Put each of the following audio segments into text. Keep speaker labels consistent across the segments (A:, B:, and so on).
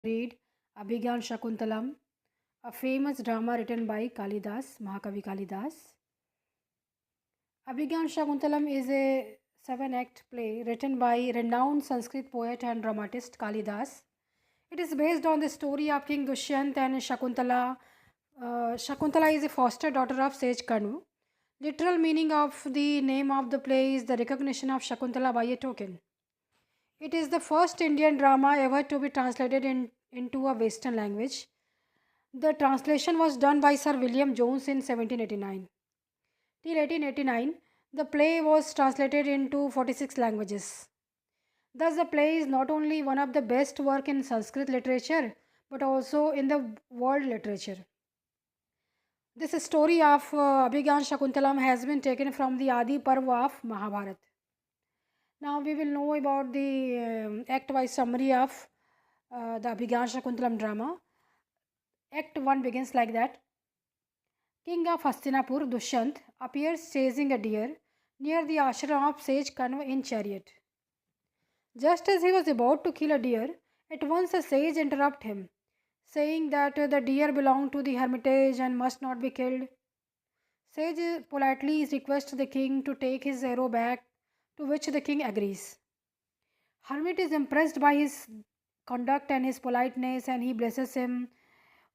A: read Abhigyan Shakuntalam, a famous drama written by Kalidas, Mahakavi Kalidas. Abhigyan Shakuntalam is a seven-act play written by renowned Sanskrit poet and dramatist Kalidas. It is based on the story of King Dushyant and Shakuntala. Shakuntala is a foster daughter of sage Kanu. Literal meaning of the name of the play is the recognition of Shakuntala by a token. It is the first Indian drama ever to be translated into a Western language. The translation was done by Sir William Jones in 1789. Till 1889, the play was translated into 46 languages. Thus, the play is not only one of the best work in Sanskrit literature, but also in the world literature. This story of Abhigyan Shakuntalam has been taken from the Adi Parva of Mahabharata. Now we will know about the act-wise summary of the Abhigyan Shakuntalam drama. Act 1 begins like that. King of Hastinapur, Dushyant, appears chasing a deer near the ashram of sage Kanva in chariot. Just as he was about to kill a deer, at once a sage interrupted him, saying that the deer belonged to the hermitage and must not be killed. Sage politely requests the king to take his arrow back, to which the king agrees. Hermit is impressed by his conduct and his politeness, and he blesses him.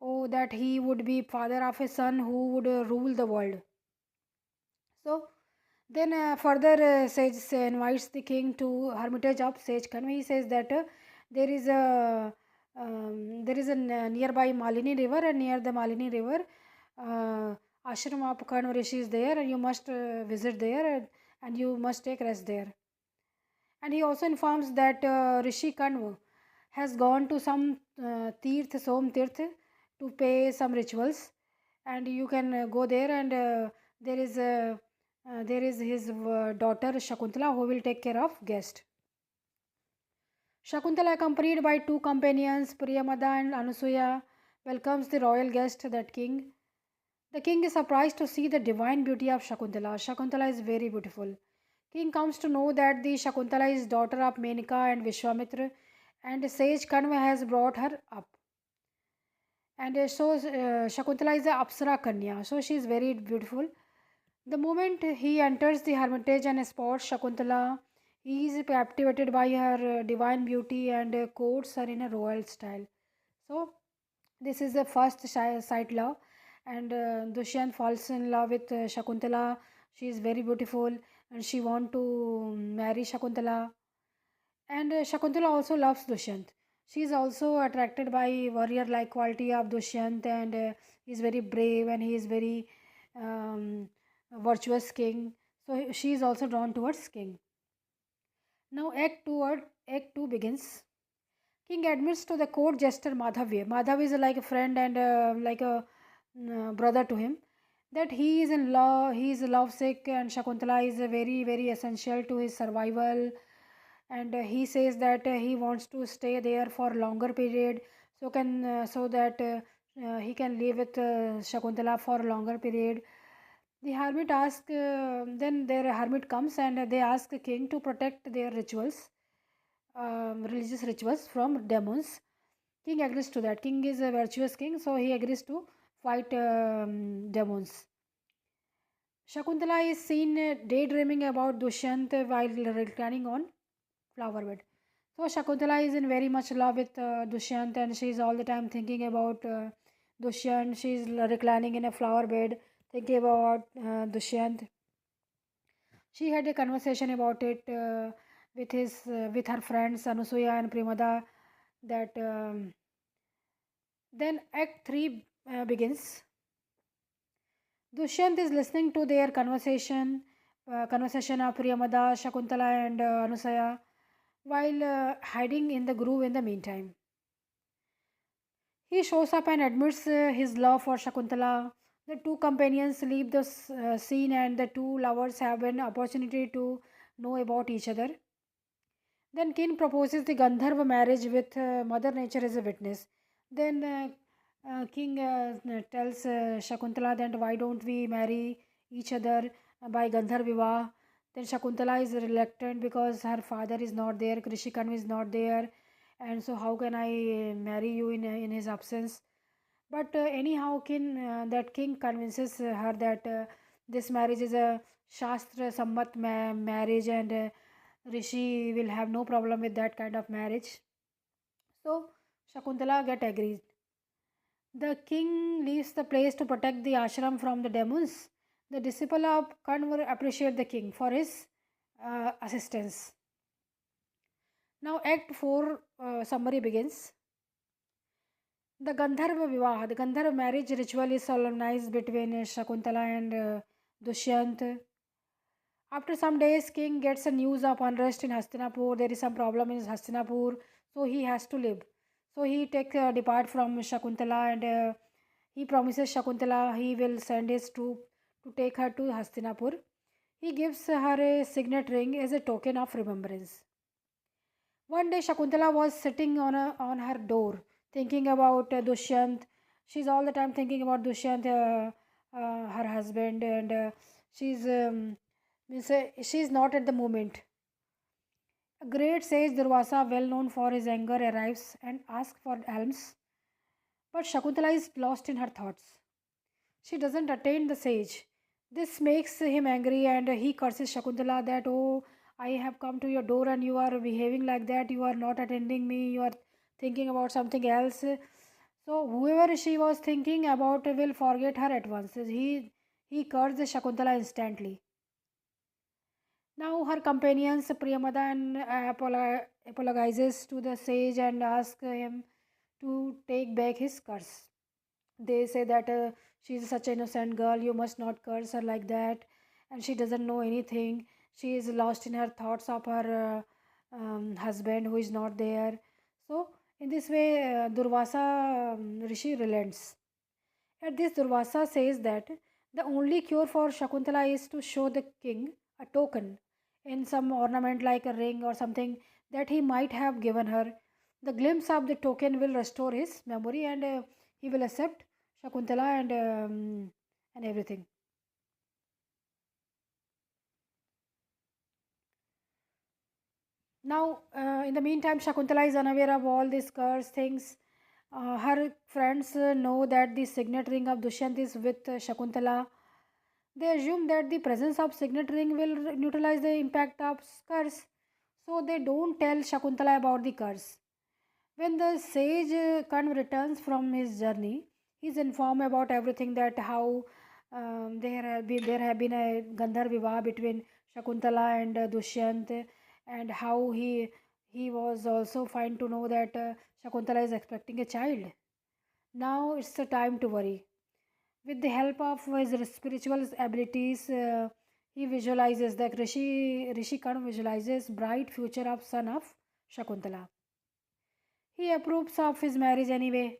A: Oh, that he would be father of a son who would rule the world. So then further Sage invites the king to hermitage of Sage Kanva. He says that there is a nearby Malini river, and near the Malini river, ashram of Kanva Rishi is there, and you must visit there, and you must take rest there. And he also informs that Rishi Kanva has gone to some Tirth, Som Tirth, to pay some rituals, and you can go there, and there is his daughter Shakuntala who will take care of guest. Shakuntala, accompanied by two companions, Priyamada and Anusuya, welcomes the royal guest, that king. The king is surprised to see the divine beauty of Shakuntala. Shakuntala is very beautiful. King comes to know that the Shakuntala is daughter of Menika and Vishwamitra, and sage Kanva has brought her up. And Shakuntala is a Apsara Kanya, so she is very beautiful. The moment he enters the hermitage and spots Shakuntala, he is captivated by her divine beauty and courts her in a royal style. So, this is the first sight love, and Dushyant falls in love with Shakuntala. She is very beautiful, and she want to marry Shakuntala. And Shakuntala also loves Dushyant. She is also attracted by warrior-like quality of Dushyant, and he is very brave, and he is very virtuous king. So she is also drawn towards king. Now Act 2 begins. King admits to the court jester Madhavya. Madhav is like a friend and like a brother to him. That he is in love, he is lovesick, and Shakuntala is very essential to his survival. And he says that he wants to stay there for longer period, so that he can live with Shakuntala for a longer period. The hermit asks, then their hermit comes, and they ask the king to protect their rituals, religious rituals from demons. King agrees to that. King is a virtuous king, so he agrees to fight demons. Shakuntala is seen daydreaming about Dushyant while reclining on flower bed. So Shakuntala is in very much love with Dushyant, and she is all the time thinking about Dushyant. She is reclining in a flower bed, thinking about Dushyant. She had a conversation about it with her friends Anusuya and Primada. That then Act 3 begins. Dushyant is listening to their conversation of Priyamada, Shakuntala, and Anusaya, while hiding in the grove in the meantime. He shows up and admits his love for Shakuntala. The two companions leave the scene, and the two lovers have an opportunity to know about each other. Then King proposes the Gandharva marriage with Mother Nature as a witness. Then King tells Shakuntala that why don't we marry each other by Gandharva Vivah. Then Shakuntala is reluctant because her father is not there, Krishikanva is not there, and so how can I marry you in his absence? But anyhow, king convinces her that this marriage is a Shastra Sammat marriage, and Rishi will have no problem with that kind of marriage. So Shakuntala get agreed. The king leaves the place to protect the ashram from the demons. The disciple of Kanwar appreciate the king for his assistance. Now, Act 4 summary begins. The Gandharva Vivaha, the Gandharva marriage ritual is solemnized between Shakuntala and Dushyant. After some days, king gets a news of unrest in Hastinapur. There is some problem in Hastinapur, so he has to leave. So he depart from Shakuntala, and he promises Shakuntala he will send his troop to take her to Hastinapur. He gives her a signet ring as a token of remembrance. One day, Shakuntala was sitting on her door, thinking about Dushyant. She's all the time thinking about Dushyant, her husband, and she's not at the moment. A great sage Durvasa, well known for his anger, arrives and asks for alms. But Shakuntala is lost in her thoughts. She doesn't attain the sage. This makes him angry, and he curses Shakuntala that, oh, I have come to your door and you are behaving like that. You are not attending me. You are thinking about something else. So whoever she was thinking about will forget her at once. He curses Shakuntala instantly. Now her companions Priyamadan apologizes to the sage and ask him to take back his curse. They say that she is such an innocent girl, you must not curse her like that, and she doesn't know anything. She is lost in her thoughts of her husband who is not there. So in this way, Durvasa Rishi relents. At this, Durvasa says that the only cure for Shakuntala is to show the king a token in some ornament like a ring or something that he might have given her. The glimpse of the token will restore his memory, and he will accept Shakuntala and everything. Now, in the meantime, Shakuntala is unaware of all these curse things. Her friends know that the signet ring of Dushyant is with Shakuntala. They assume that the presence of signet ring will neutralize the impact of curse, so they don't tell Shakuntala about the curse. When the sage Karn returns from his journey, he is informed about everything, that how there have been a Gandhar Vivah between Shakuntala and Dushyant, and how he was also fine to know that Shakuntala is expecting a child. Now it's the time to worry. With the help of his spiritual abilities, he visualizes that Rishi Karn visualizes bright future of son of Shakuntala. He approves of his marriage anyway.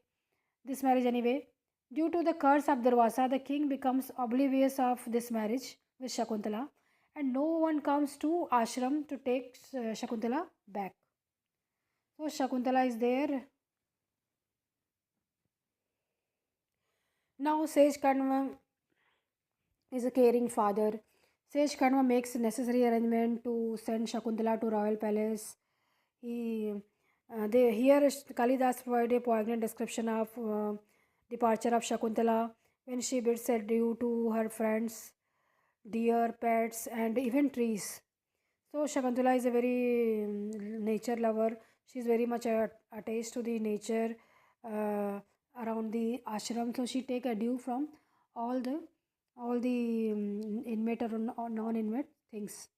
A: This marriage anyway. Due to the curse of Durvasa, the king becomes oblivious of this marriage with Shakuntala, and no one comes to ashram to take Shakuntala back. So Shakuntala is there. Now Sage Kanva is a caring father. Sage Kanva makes necessary arrangement to send Shakuntala to royal palace. He they here Kalidas provide a poignant description of departure of Shakuntala when she bids adieu to her friends, deer, pets, and even trees. So Shakuntala is a very nature lover. She is very much attached to the nature around the ashram. So she take adieu from all the inmate or non-inmate things.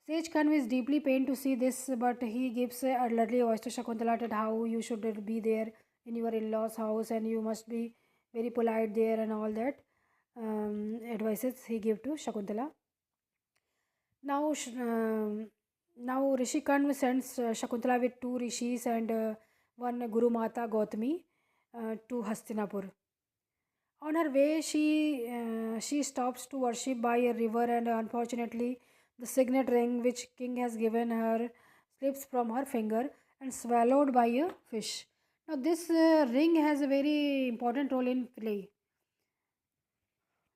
A: Sage Khan is deeply pained to see this, but he gives a elderly voice to Shakuntala that how you should be there in your in-laws' house and you must be very polite there and all that advices he give to Shakuntala. Now, now Rishi Khan sends Shakuntala with two rishis and one Guru Mata Gautami to Hastinapur. On her way, she stops to worship by a river, and unfortunately, the signet ring which king has given her slips from her finger and swallowed by a fish. Now, this ring has a very important role in play.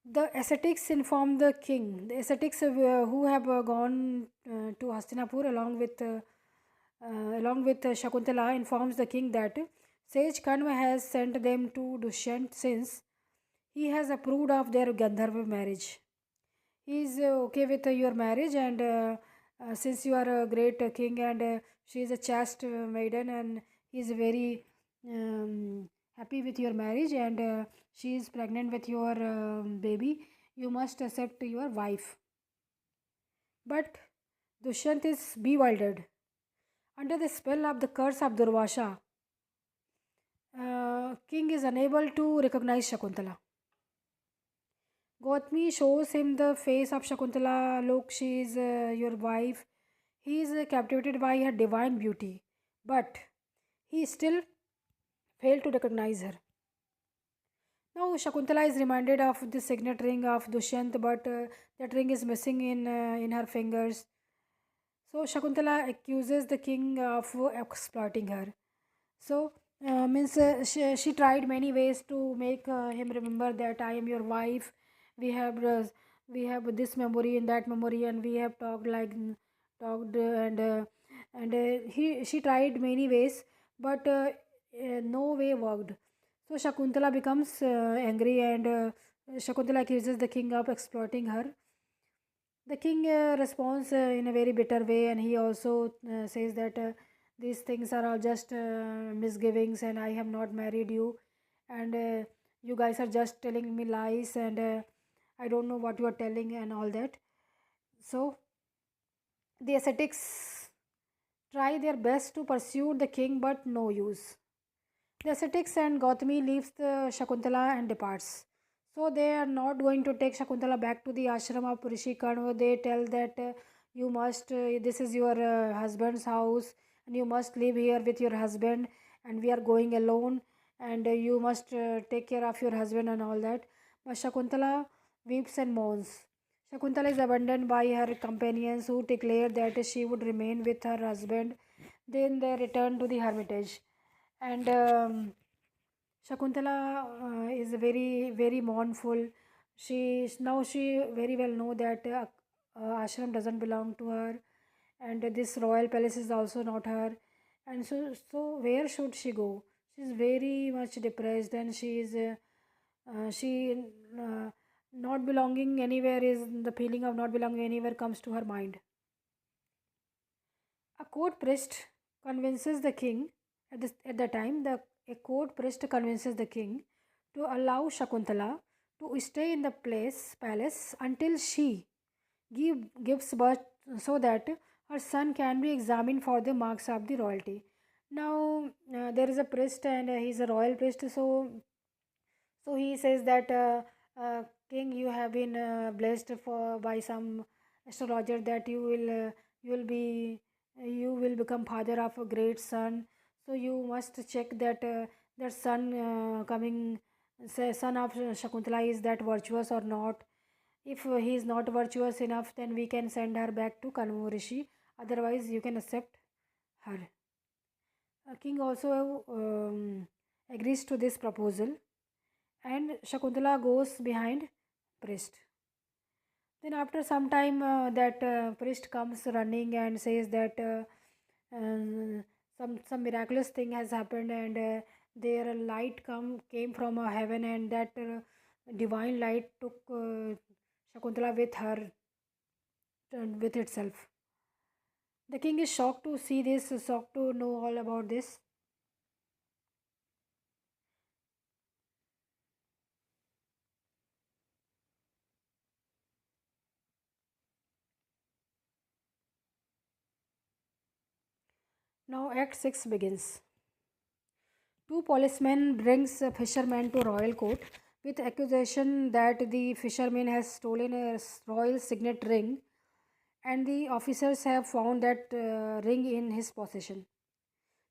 A: The ascetics inform the king. The ascetics who have gone to Hastinapur along with along with Shakuntala, informs the king that sage Kanva has sent them to Dushyant since he has approved of their Gandharva marriage. He is okay with your marriage, and since you are a great king and she is a chaste maiden, and he is very happy with your marriage, and she is pregnant with your baby, you must accept your wife. But Dushyant is bewildered. Under the spell of the curse of Durvasha, king is unable to recognize Shakuntala. Gautami shows him the face of Shakuntala. Look, she is your wife. He is captivated by her divine beauty, but he still failed to recognize her. Now Shakuntala is reminded of the signet ring of Dushyant, but that ring is missing in her fingers. So Shakuntala accuses the king of exploiting her. So means she tried many ways to make him remember that I am your wife. We have this memory and that memory, and we have talked and he she tried many ways, but no way worked. So Shakuntala becomes angry, and Shakuntala accuses the king of exploiting her. The king responds in a very bitter way, and he also says that these things are all just misgivings, and I have not married you, and you guys are just telling me lies, and I don't know what you are telling, and all that. So the ascetics try their best to pursue the king, but no use. The ascetics and Gautami leaves the Shakuntala and departs. So they are not going to take Shakuntala back to the ashram of Rishi Kanva. They tell that you must, this is your husband's house, and you must live here with your husband, and we are going alone, and you must take care of your husband and all that. But Shakuntala weeps and moans. Shakuntala is abandoned by her companions, who declare that she would remain with her husband. Then they return to the hermitage, and Shakuntala is very mournful. She very well know that ashram doesn't belong to her, and this royal palace is also not her. And so where should she go? She's very much depressed, and she not belonging anywhere, is the feeling of not belonging anywhere comes to her mind. A court priest convinces the king at the time the a court priest convinces the king to allow Shakuntala to stay in the palace until she gives birth, so that her son can be examined for the marks of the royalty. Now there is a priest, and he is a royal priest, so he says that king, you have been blessed for by some astrologer that you will be you will become father of a great son. So you must check that that son coming son of Shakuntala is that virtuous or not. If he is not virtuous enough, then we can send her back to Kanvu Rishi. Otherwise, you can accept her. King also agrees to this proposal, and Shakuntala goes behind priest. Then after some time, that priest comes running and says that some miraculous thing has happened, and their light came from heaven, and that divine light took Shakuntala with her with itself. The king is shocked to see this, shocked to know all about this. Now Act 6 begins. Two policemen brings a fisherman to royal court with accusation that the fisherman has stolen a royal signet ring, and the officers have found that ring in his possession.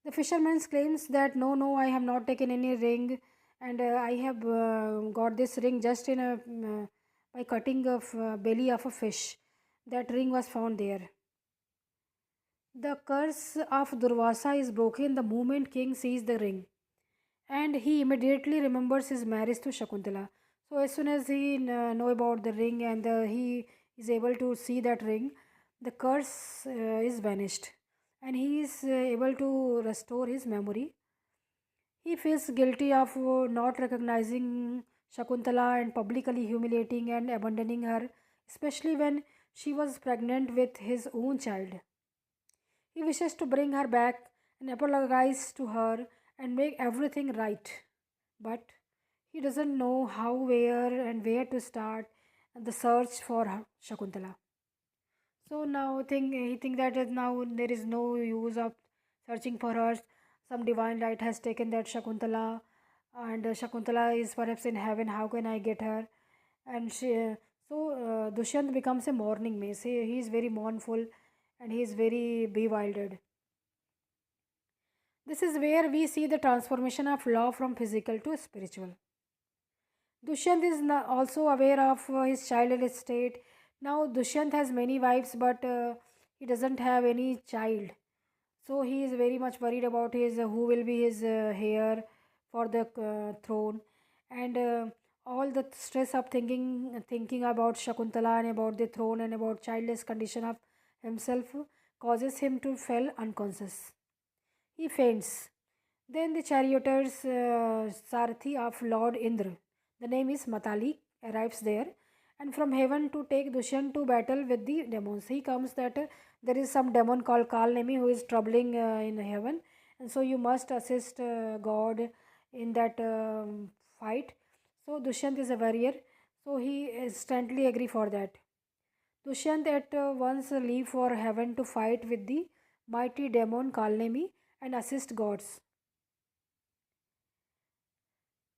A: The fisherman claims that no, I have not taken any ring, and I have got this ring just in a by cutting of belly of a fish. That ring was found there. The curse of Durvasa is broken the moment king sees the ring, and he immediately remembers his marriage to Shakuntala. So as soon as he know about the ring, and he is able to see that ring, the curse is vanished, and he is able to restore his memory. He feels guilty of not recognizing Shakuntala and publicly humiliating and abandoning her, especially when she was pregnant with his own child. He wishes to bring her back and apologize to her and make everything right. But he doesn't know how, where, and where to start the search for Shakuntala. So now he think that now there is no use of searching for her. Some divine light has taken that Shakuntala, and Shakuntala is perhaps in heaven. How can I get her? And Dushyant becomes a mourning maze. He is very mournful, and he is very bewildered. This is where we see the transformation of love from physical to spiritual. Dushyant is also aware of his childhood state. Now, Dushyant has many wives, but he doesn't have any child. So, he is very much worried about his who will be his heir for the throne, and all the stress of thinking about Shakuntala and about the throne and about childless condition of himself causes him to fall unconscious. He faints. Then the charioteer's Sarathi of Lord Indra, the name is Matali, arrives there, and from heaven to take Dushyant to battle with the demons. He comes that there is some demon called Kalnemi who is troubling in heaven, and so you must assist God in that fight. So Dushyant is a warrior, so he instantly agree for that. Dushyant at once leave for heaven to fight with the mighty demon Kalnemi and assist gods.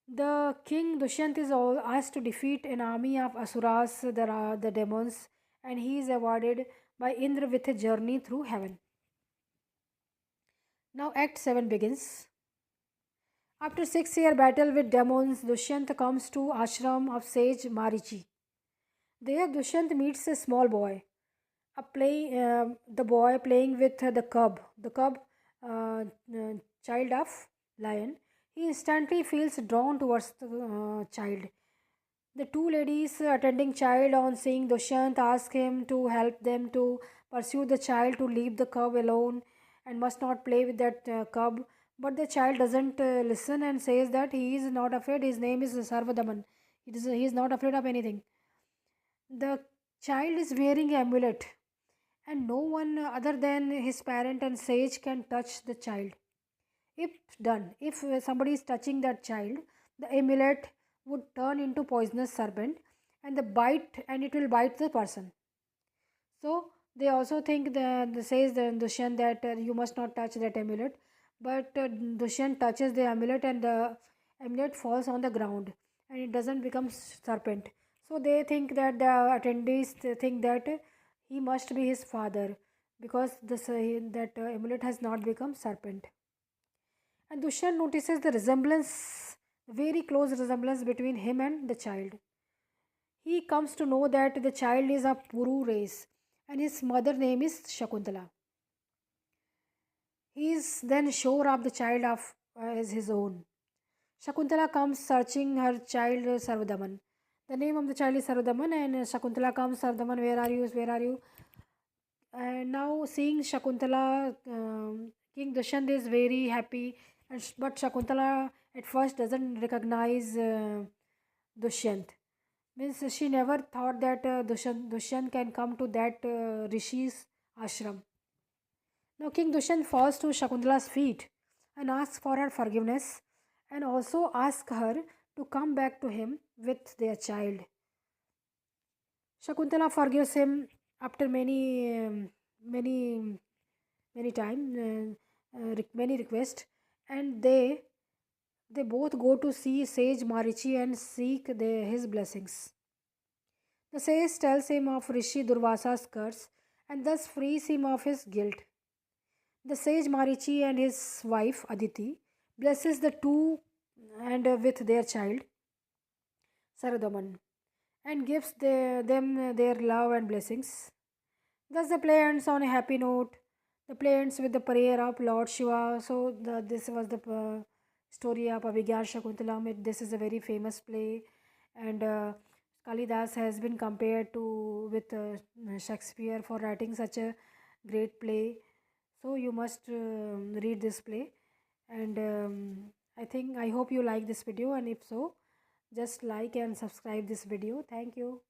A: The king Dushyant is asked to defeat an army of asuras, the demons, and he is awarded by Indra with a journey through heaven. Now, Act 7 begins. After 6 year battle with demons, Dushyant comes to ashram of sage Marichi. There, Dushyant meets a small boy, the boy playing with the child of lion. He instantly feels drawn towards the child. The two ladies attending child on seeing Dushyant ask him to help them to pursue the child to leave the cub alone and must not play with that cub. But the child doesn't listen and says that he is not afraid. His name is Sarvadaman. He is not afraid of anything. The child is wearing an amulet, and no one other than his parent and sage can touch the child. If done, if somebody is touching that child, the amulet would turn into poisonous serpent and it will bite the person. So they also think the says the Dushyant that you must not touch that amulet, but Dushyant touches the amulet and the amulet falls on the ground and it doesn't become serpent. So they think that the attendees think that he must be his father because that amulet has not become serpent. And Dushyant notices the resemblance, very close resemblance between him and the child. He comes to know that the child is of Puru race and his mother name is Shakuntala. He is then sure of the child of as his own. Shakuntala comes searching her child Sarvadaman. The name of the child is Sarvadaman and Shakuntala comes, Sarvadaman, where are you? Where are you? And now seeing Shakuntala, King Dushyant is very happy, but Shakuntala at first doesn't recognize Dushyant. Means she never thought that Dushyant can come to that Rishi's ashram. Now King Dushyant falls to Shakuntala's feet and asks for her forgiveness and also asks her to come back to him with their child. Shakuntala forgives him after many, many time, many requests, and they both go to see Sage Marichi and seek his blessings. The sage tells him of Rishi Durvasa's curse and thus frees him of his guilt. The sage Marichi and his wife Aditi blesses the two and with their child Saradaman and gives them their love and blessings. Thus the play ends on a happy note. The play ends with the prayer of Lord Shiva. So this was the story of Abhigyan Shakuntalam. This is a very famous play, and Kalidas has been compared to with Shakespeare for writing such a great play. So you must read this play. And I hope you like this video, and if so, just like and subscribe this video. Thank you.